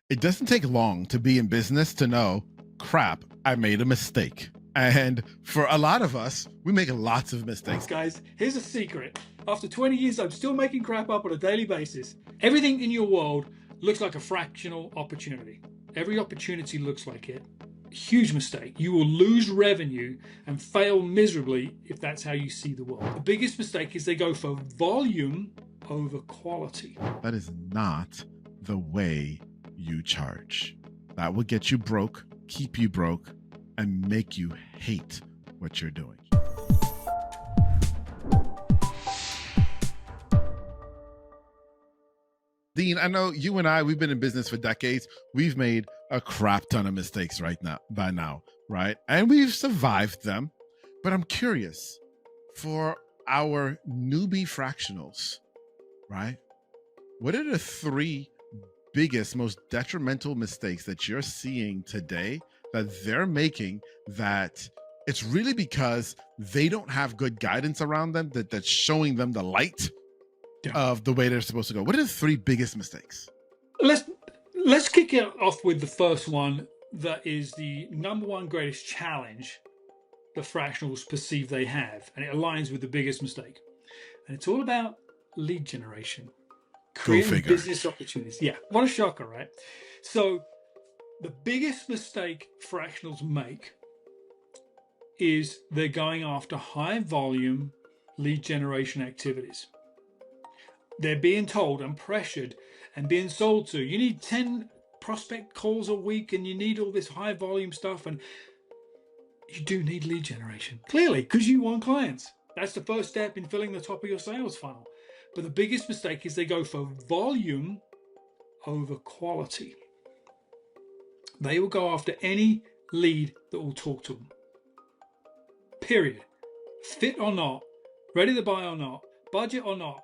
It doesn't take long to be in business to know, crap, I made a mistake. And for a lot of us, we make lots of mistakes. Guys, here's a secret. After 20 years, I'm still making crap up on a daily basis. Everything in your world looks like a fractional opportunity. Every opportunity looks like it. Huge mistake. You will lose revenue and fail miserably if that's how you see the world. The biggest mistake is they go for volume over quality. That is not the way you charge. That will get you broke, keep you broke, and make you hate what you're doing. Dean, I know you and I, we've been in business for decades. We've made a crap ton of mistakes by now, right? And we've survived them. But I'm curious, for our newbie fractionals, right? What are the 3 biggest, most detrimental mistakes that you're seeing today that they're making, that it's really because they don't have good guidance around them that's showing them the light of the way they're supposed to go? What are the 3 biggest mistakes? Let's kick it off with the first one that is the number one greatest challenge the fractionals perceive they have, and it aligns with the biggest mistake. And it's all about lead generation. Creating business opportunities. Yeah, what a shocker, right? So the biggest mistake fractionals make is they're going after high volume lead generation activities. They're being told and pressured and being sold to, you need 10 prospect calls a week and you need all this high volume stuff. And you do need lead generation, clearly, because you want clients. That's the first step in filling the top of your sales funnel. But the biggest mistake is they go for volume over quality. They will go after any lead that will talk to them. Period. Fit or not, ready to buy or not, budget or not,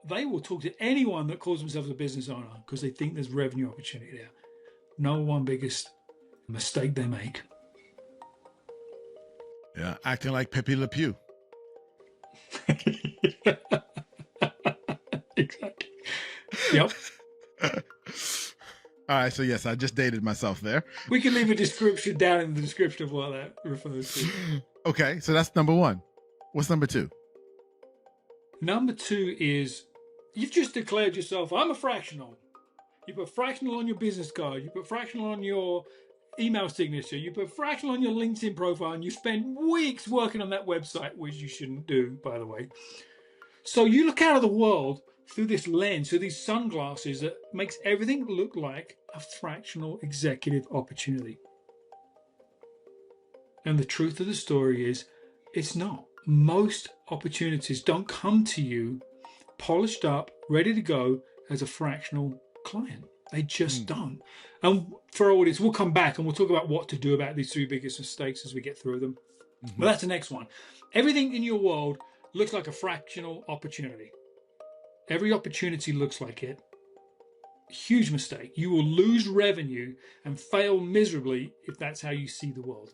they will talk to anyone that calls themselves a business owner because they think there's revenue opportunity there. Number one biggest mistake they make. Yeah, acting like Pepe Le Pew. Exactly. Yep. All right, so yes, I just dated myself there. We can leave a description down in the description of what that refers to. Okay, so that's number 1. What's number 2? Number 2 is you've just declared yourself, I'm a fractional. You put fractional on your business card. You put fractional on your email signature. You put fractional on your LinkedIn profile, and you spend weeks working on that website, which you shouldn't do, by the way. So you look out of the world through this lens, through these sunglasses that makes everything look like a fractional executive opportunity. And the truth of the story is, it's not. Most opportunities don't come to you polished up, ready to go as a fractional client. They just don't. And for our audience, we'll come back and we'll talk about what to do about these 3 biggest mistakes as we get through them. But that's the next one. Everything in your world looks like a fractional opportunity. Every opportunity looks like it. Huge mistake. You will lose revenue and fail miserably if that's how you see the world.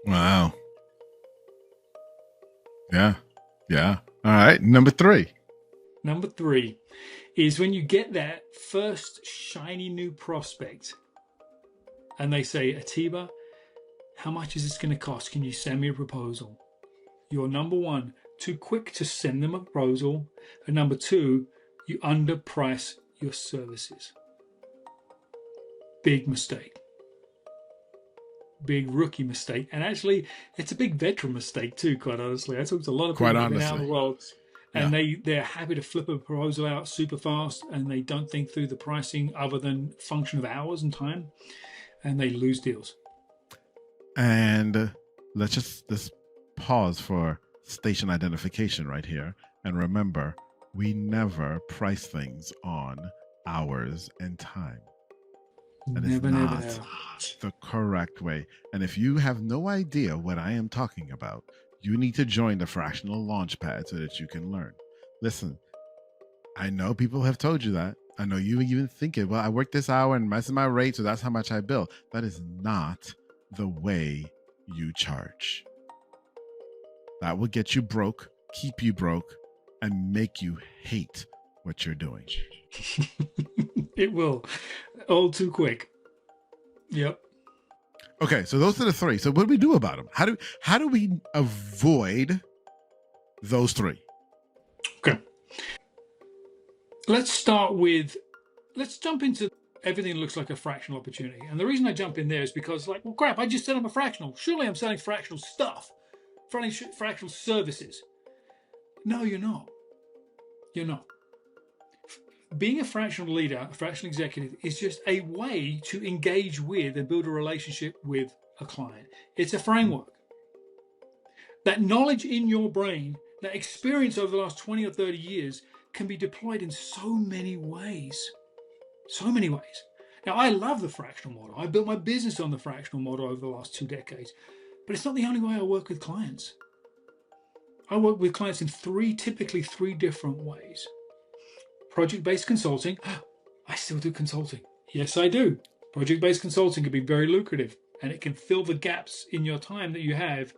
Wow. Yeah. All right. Number 3. Number 3 is when you get that first shiny new prospect and they say, Atiba, how much is this going to cost? Can you send me a proposal? You're number 1, too quick to send them a proposal. And number 2, you underprice your services. Big mistake. Big rookie mistake. And actually, it's a big veteran mistake too, quite honestly. I talked to a lot of people out in the world, and they're happy to flip a proposal out super fast, and they don't think through the pricing other than function of hours and time, and they lose deals. And let's pause for station identification right here. And remember, we never price things on hours and time. That is not the correct way. And if you have no idea what I am talking about, you need to join the Fractional Launchpad so that you can learn. Listen, I know people have told you that. I know you even think it, well, I work this hour and this is my rate, so that's how much I bill. That is not the way you charge. That will get you broke, keep you broke, and make you hate what you're doing. It will. All too quick. Yep. Okay, so those are the three. So what do we do about them? How do we avoid those three? Okay. Let's jump into everything that looks like a fractional opportunity. And the reason I jump in there is because, like, well, crap, I just said I'm a fractional. Surely I'm selling fractional stuff, fractional services. No, you're not. You're not. Being a fractional leader, a fractional executive, is just a way to engage with and build a relationship with a client. It's a framework. That knowledge in your brain, that experience over the last 20 or 30 years can be deployed in so many ways. So many ways. Now, I love the fractional model. I built my business on the fractional model over the last 2 decades. But it's not the only way I work with clients. I work with clients in typically three different ways. Project-based consulting. I still do consulting. Yes, I do. Project-based consulting can be very lucrative, and it can fill the gaps in your time that you have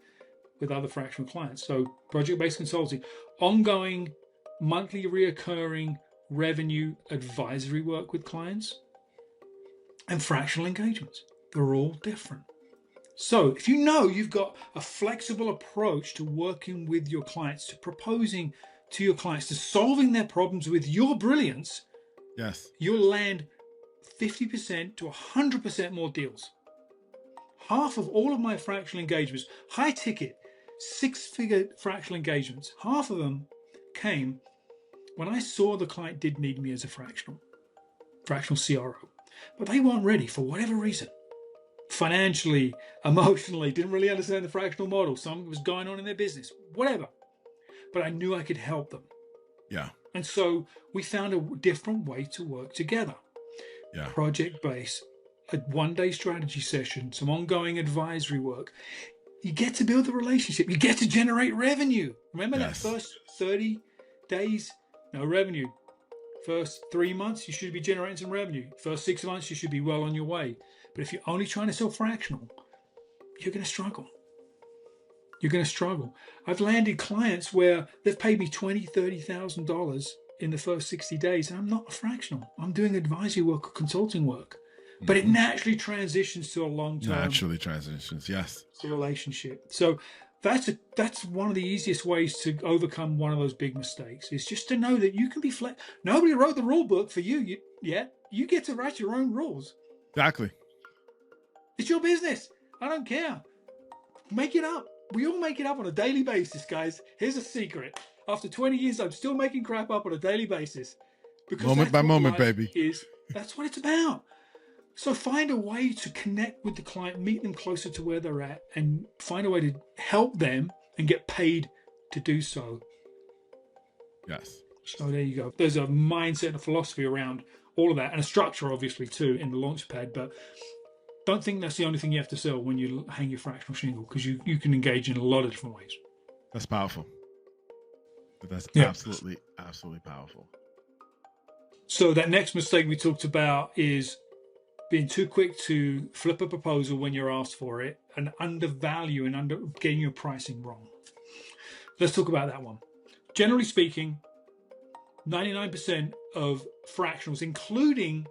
with other fractional clients. So project-based consulting, ongoing, monthly reoccurring revenue advisory work with clients, and fractional engagements. They're all different. So if you know you've got a flexible approach to working with your clients, to proposing to your clients, to solving their problems with your brilliance, yes, you'll land 50% to 100% more deals. Half of all of my fractional engagements, high ticket, 6-figure fractional engagements, half of them came when I saw the client did need me as a fractional CRO, but they weren't ready for whatever reason. Financially, emotionally, didn't really understand the fractional model. Something was going on in their business, whatever. But I knew I could help them. yeah, And so we found a different way to work together. yeah, Project-based, a one-day strategy session, some ongoing advisory work. You get to build a relationship. You get to generate revenue. Remember that first 30 days, no revenue. First 3 months, you should be generating some revenue. First 6 months, you should be well on your way. But if you're only trying to sell fractional, you're going to struggle. You're going to struggle. I've landed clients where they've paid me $20,000, $30,000 in the first 60 days, and I'm not a fractional. I'm doing advisory work or consulting work. But it naturally transitions to a long-term yes, relationship. So that's one of the easiest ways to overcome one of those big mistakes, is just to know that you can be flexible. Nobody wrote the rule book for you yet. You get to write your own rules. Exactly. It's your business. I don't care. Make it up. We all make it up on a daily basis, guys. Here's a secret. After 20 years, I'm still making crap up on a daily basis. Because moment by moment, baby. That's what it's about. So find a way to connect with the client, meet them closer to where they're at, and find a way to help them and get paid to do so. Yes. So there you go. There's a mindset and a philosophy around all of that, and a structure, obviously, too, in the Launchpad. But don't think that's the only thing you have to sell when you hang your fractional shingle, because you can engage in a lot of different ways. That's powerful. That's absolutely powerful. So that next mistake we talked about is being too quick to flip a proposal when you're asked for it, and undervalue and getting your pricing wrong. Let's talk about that one. Generally speaking, 99% of fractionals, including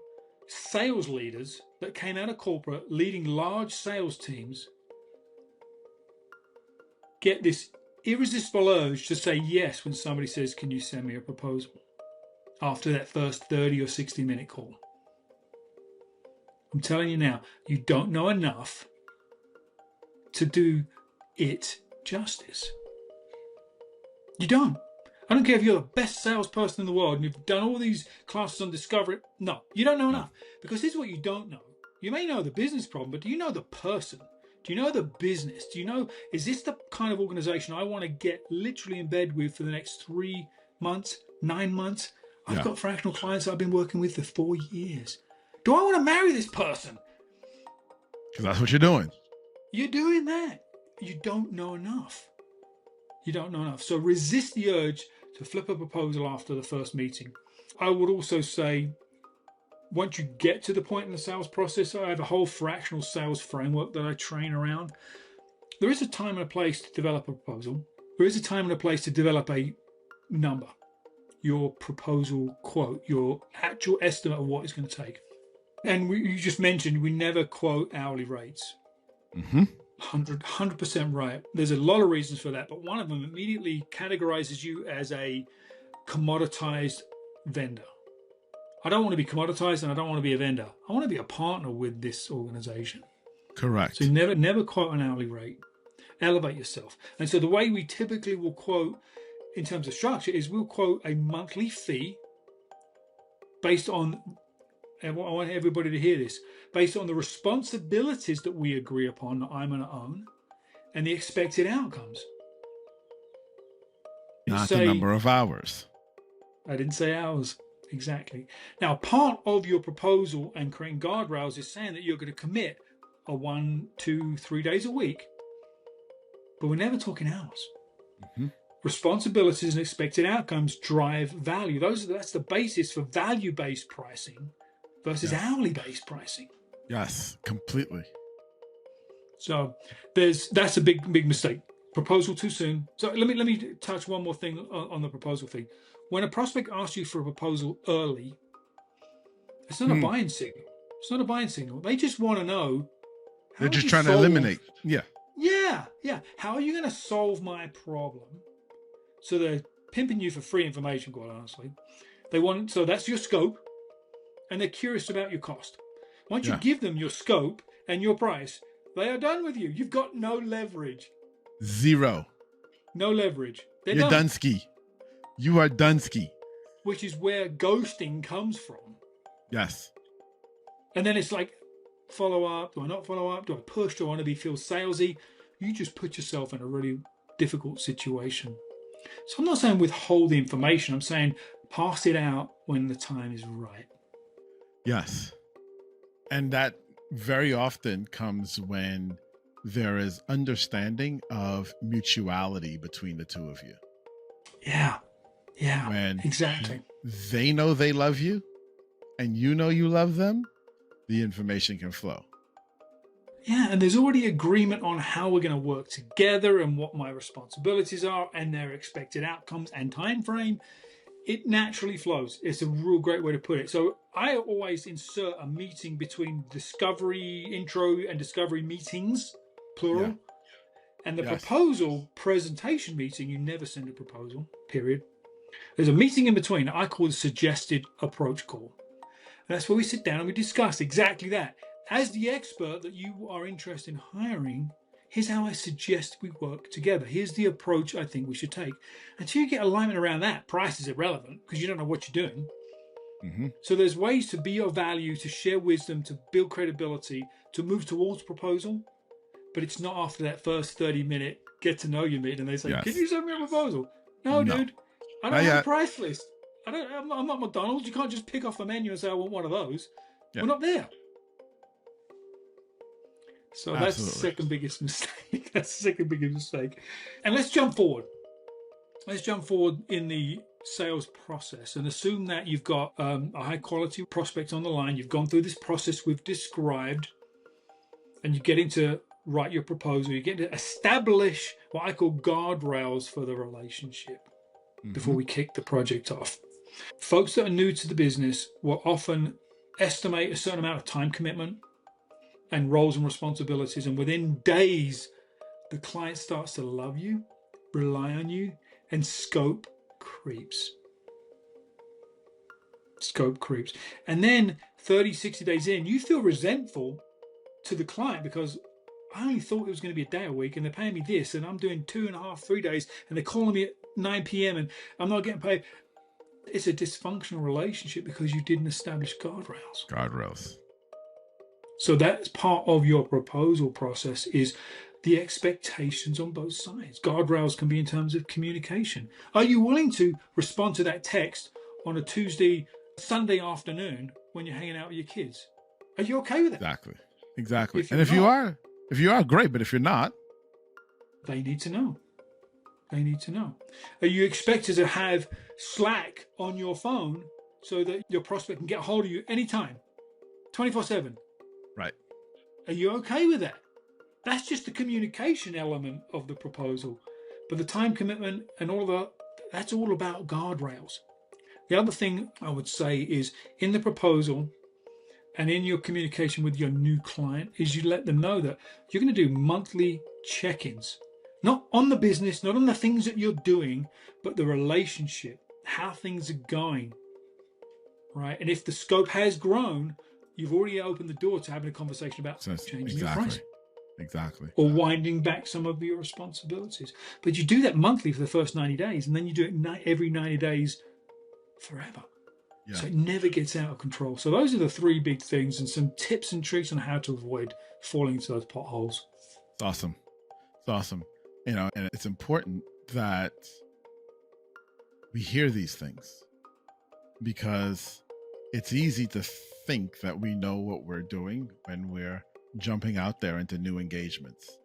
sales leaders that came out of corporate leading large sales teams, get this irresistible urge to say yes when somebody says, "Can you send me a proposal?" after that first 30 or 60-minute call. I'm telling you now, you don't know enough to do it justice. You don't. I don't care if you're the best salesperson in the world and you've done all these classes on discovery. No, you don't know enough. Because here's what you don't know. You may know the business problem, but do you know the person? Do you know the business? Do you know, is this the kind of organization I want to get literally in bed with for the next 3 months, 9 months? I've got fractional clients I've been working with for 4 years. Do I want to marry this person? Because that's what you're doing. You're doing that. You don't know enough. You don't know enough. So resist the urge to flip a proposal after the first meeting. I would also say, once you get to the point in the sales process, I have a whole fractional sales framework that I train around. There is a time and a place to develop a proposal. There is a time and a place to develop a number. your proposal quote, your actual estimate of what it's going to take. And you just mentioned we never quote hourly rates. Mm-hmm. 100% right. There's a lot of reasons for that, but one of them immediately categorizes you as a commoditized vendor. I don't want to be commoditized and I don't want to be a vendor. I want to be a partner with this organization. Correct. So never quote an hourly rate. Elevate yourself. And so the way we typically will quote in terms of structure is we'll quote a monthly fee based on, and I want everybody to hear this, based on the responsibilities that we agree upon that I'm going to own and the expected outcomes. Not the number of hours. I didn't say hours. Exactly. Now, part of your proposal and creating guardrails is saying that you're going to commit a 1, 2, 3 days a week, but we're never talking hours. Mm-hmm. Responsibilities and expected outcomes drive value. That's the basis for value-based pricing versus hourly-based pricing. Yes, completely. So that's a big mistake. Proposal too soon. So let me touch one more thing on the proposal thing. When a prospect asks you for a proposal early, it's not a buying signal. It's not a buying signal. They just want to know. They're just trying to eliminate. Yeah. How are you going to solve my problem? So they're pimping you for free information, quite honestly. So that's your scope, and they're curious about your cost. Once you give them your scope and your price, they are done with you. You've got no leverage. Zero. No leverage. You're Dunsky. You are Dunsky. Which is where ghosting comes from. Yes. And then it's like, follow up? Do I not follow up? Do I push? Do I want to feel salesy? You just put yourself in a really difficult situation. So I'm not saying withhold the information. I'm saying pass it out when the time is right. Yes. And that very often comes when there is understanding of mutuality between the two of you. Yeah. When exactly. They know they love you and you know you love them, the information can flow. Yeah, and there's already agreement on how we're going to work together and what my responsibilities are and their expected outcomes and time frame. It naturally flows. It's a real great way to put it. So I always insert a meeting between discovery intro and discovery meetings, plural. Yeah. And the proposal presentation meeting, you never send a proposal, period. There's a meeting in between that I call the suggested approach call. And that's where we sit down and we discuss exactly that. As the expert that you are interested in hiring, here's how I suggest we work together. Here's the approach I think we should take. Until you get alignment around that, price is irrelevant because you don't know what you're doing. Mm-hmm. So there's ways to be of value, to share wisdom, to build credibility, to move towards proposal. But it's not after that first 30-minute get to know you meeting and they say, can you send me a proposal? No, dude. I don't have a price list. I'm not McDonald's. You can't just pick off the menu and say, I want one of those. Yeah. We're not there. So Absolutely. That's the second biggest mistake. That's the second biggest mistake. And let's jump forward. Let's jump forward in the sales process and assume that you've got a high quality prospect on the line. You've gone through this process we've described and you're getting to write your proposal. You're getting to establish what I call guardrails for the relationship before we kick the project off. Folks that are new to the business will often estimate a certain amount of time commitment and roles and responsibilities. And within days, the client starts to love you, rely on you, and scope creeps. Scope creeps. And then 30, 60 days in, you feel resentful to the client because I only thought it was going to be a day a week and they're paying me this and I'm doing 2.5, 3 days and they're calling me at 9 p.m. and I'm not getting paid. It's a dysfunctional relationship because you didn't establish guardrails. So that's part of your proposal process is the expectations on both sides. Guardrails can be in terms of communication. Are you willing to respond to that text on a Sunday afternoon when you're hanging out with your kids? Are you okay with that? Exactly. And if you are, great. But if you're not, they need to know. Are you expected to have Slack on your phone so that your prospect can get a hold of you anytime, 24/7? Right. Are you okay with that? That's just the communication element of the proposal. But the time commitment and all that, that's all about guardrails. The other thing I would say is in the proposal and in your communication with your new client is you let them know that you're going to do monthly check-ins, not on the business, not on the things that you're doing, but the relationship, how things are going, right? And if the scope has grown, you've already opened the door to having a conversation about changing your price Exactly. or winding back some of your responsibilities. But you do that monthly for the first 90 days, and then you do it every 90 days forever. Yeah. So it never gets out of control. So those are the three big things and some tips and tricks on how to avoid falling into those potholes. It's awesome. It's awesome. You know, and it's important that we hear these things because it's easy to think that we know what we're doing when we're jumping out there into new engagements.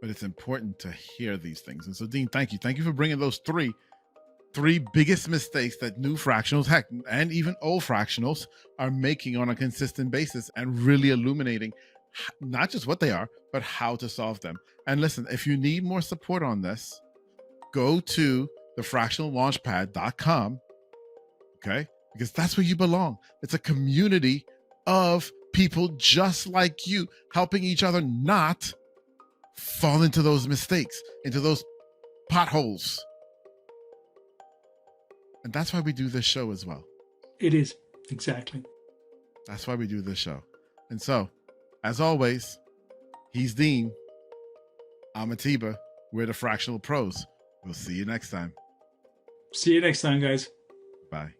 But it's important to hear these things. And so, Dean, thank you. Thank you for bringing those three biggest mistakes that new fractionals, heck, and even old fractionals are making on a consistent basis and really illuminating not just what they are, but how to solve them. And listen, if you need more support on this, go to thefractionallaunchpad.com, okay? Because that's where you belong. It's a community of people just like you helping each other not fall into those mistakes, into those potholes. And that's why we do this show as well. It is, exactly. That's why we do this show. And so, as always, he's Dean. I'm Atiba. We're the Fractional Pros. We'll see you next time. See you next time, guys. Bye.